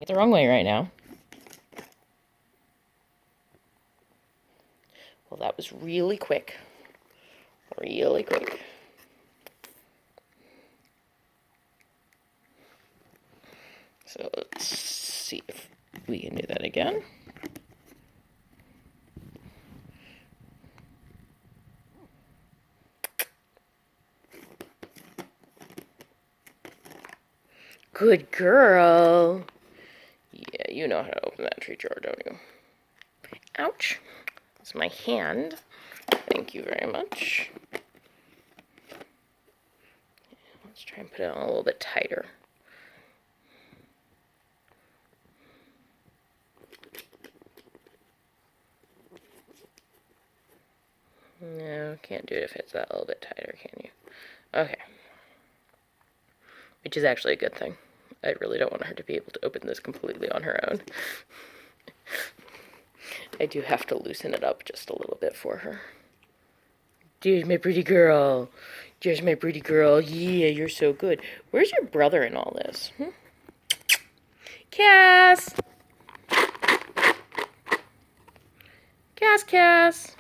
It the wrong way right now. Well, that was really quick. Really quick. So let's see if we can do that again. Good girl. Yeah, you know how to open that tree drawer, don't you? Ouch. That's my hand. Thank you very much. Let's try and put it on a little bit tighter. No, can't do it if it's that little bit tighter, can you? Okay. Which is actually a good thing. I really don't want her to be able to open this completely on her own. I do have to loosen it up just a little bit for her. There's my pretty girl. There's my pretty girl. Yeah, you're so good. Where's your brother in all this? Cass! Cass!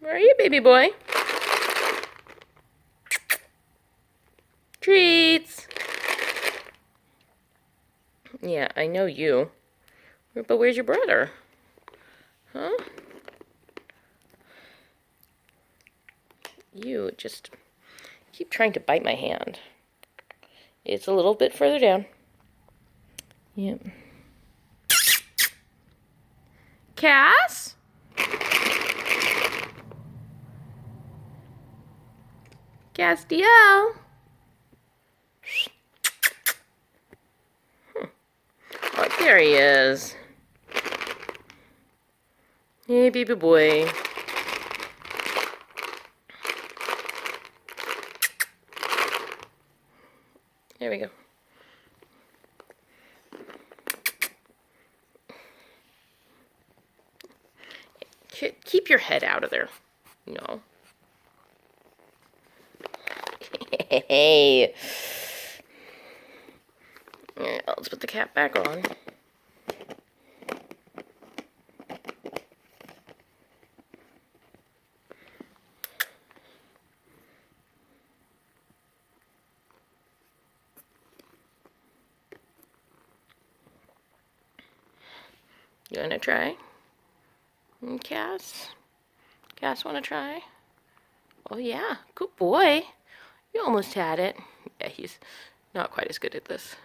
Where are you, baby boy? Treats! Yeah, I know you. But where's your brother? Huh? You just keep trying to bite my hand. It's a little bit further down. Yep. Cass? Castiel? Oh, there he is. Hey, baby boy. There we go. Keep your head out of there. No. Hey. Alright, let's put the cap back on. You wanna try? Cass? Cass wanna try? Oh yeah, good boy. You almost had it. Yeah, he's not quite as good at this.